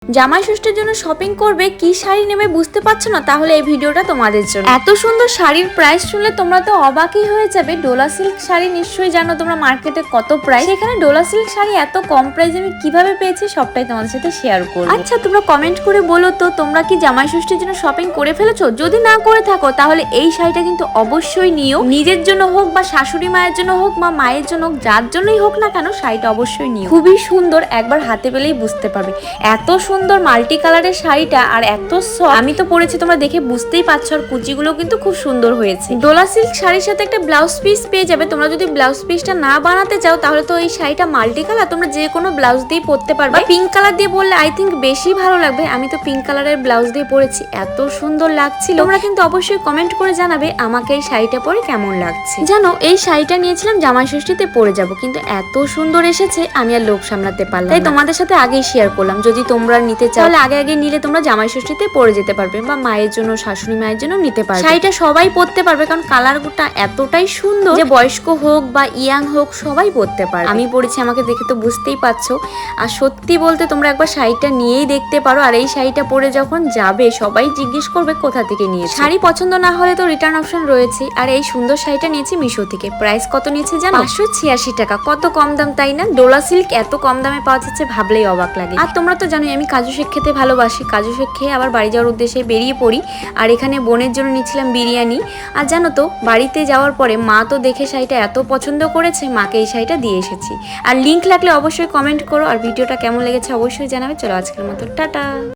জামাই ষষ্ঠীর জন্য শপিং করবে, কি শাড়ি নেবে বুঝতে পারছো না? তাহলে এই ভিডিওটা তোমাদের জন্য। এত সুন্দর শাড়ির প্রাইস শুনলে তোমরা তো অবাকই হয়ে যাবে। ডোলা সিল্ক শাড়ি নিশ্চয়ই জানো তোমরা মার্কেটে কত প্রাইস। এখানে ডোলা সিল্ক শাড়ি এত কম প্রাইসে আমি কিভাবে পেয়েছি সবটাই তোমাদের সাথে শেয়ার করব। আচ্ছা, তোমরা কমেন্ট করে বলো তো তোমরা কি জামাই ষষ্ঠীর জন্য শপিং করে ফেলেছো? যদি না করে থাকো তাহলে এই শাড়িটা কিন্তু অবশ্যই নিও। নিজের জন্য হোক বা শাশুড়ি মায়ের জন্য হোক বা মায়ের জন্য হোক, যার জন্যই হোক না কেন শাড়িটা অবশ্যই নিও। খুবই সুন্দর, একবার হাতে পেলেই বুঝতে পারবে। এত সুন্দর মাল্টি কালারের শাড়িটা আর এত সফট, আমি তো পরেছি তোমরা দেখে বুঝতেই পারছো। আর কুচিগুলো কিন্তু খুব সুন্দর হয়েছে। ডোলা সিল্ক শাড়ির সাথে একটা ব্লাউজ পিস পেয়ে যাবে। তোমরা যদি ব্লাউজ পিসটা না বানাতে চাও তাহলে তো এই শাড়িটা মাল্টি কালার, তোমরা যে কোনো ব্লাউজ দিয়ে পরতে পারবে। পিঙ্ক কালার দিয়ে পরলে আই থিঙ্ক বেশি ভালো লাগবে। আমি তো পিঙ্ক কালারের ব্লাউজ দিয়ে পরেছি, এত সুন্দর লাগছিল। তোমরা কিন্তু অবশ্যই কমেন্ট করে জানাবে আমাকে এই শাড়িটা পরে কেমন লাগছে। জানো, এই শাড়িটা নিয়েছিলাম জামাই ষষ্ঠীতে পরে যাব, কিন্তু এত সুন্দর এসেছে আমি আর লোভ সামলাতে পারলাম, তাই তোমাদের সাথে আগেই শেয়ার করলাম। যদি তোমরা নিতে চাও তাহলে আগে নিলে তোমরা জামাই ষষ্ঠীতে পরে যেতে পারবে, বা মায়ের জন্য শাশুড়ি মায়ের জন্য নিতে পারবে। শাড়িটা সবাই পরতে পারবে, কারণ কালারটা এতটাই সুন্দর যে বয়স্ক হোক বা ইয়াং হোক সবাই পরতে পারবে। আমি পরেছি, আমাকে দেখে তো বুঝতেই পারছো। আর সত্যি বলতে তোমরা একবার শাড়িটা নিয়েই দেখতে পারো। আর এই শাড়িটা পরে যখন যাবে সবাই জিজ্ঞেস করবে কোথা থেকে নিয়েছো। শাড়ি পছন্দ না হলে তো রিটার্ন অপশন রয়েছে। আর এই সুন্দর শাড়িটা নিয়েছি মিশো থেকে। প্রাইস কত নিয়েছে জানো? 586 টাকা। কত কম দাম তাই না? ডোলা সিল্ক এত কম দামে পাওয়া যাচ্ছে ভাবলেই অবাক লাগে। আর তোমরা তো জানোই আমি কাজু শেক খেতে ভালোবাসি। কাজু শেক খেয়ে আবার বাড়ি যাওয়ার উদ্দেশ্যে বেরিয়ে পড়ি। আর এখানে বোনের জন্য নিচ্ছিলাম বিরিয়ানি। আর জানো তো, বাড়িতে যাওয়ার পরে মা তো দেখে শাড়িটা এত পছন্দ করেছে, মাকে এই শাড়িটা দিয়ে এসেছি। আর লিংক লাগলে অবশ্যই কমেন্ট করো। আর ভিডিওটা কেমন লেগেছে অবশ্যই জানাবে। চলো আজকের মতো টাটা।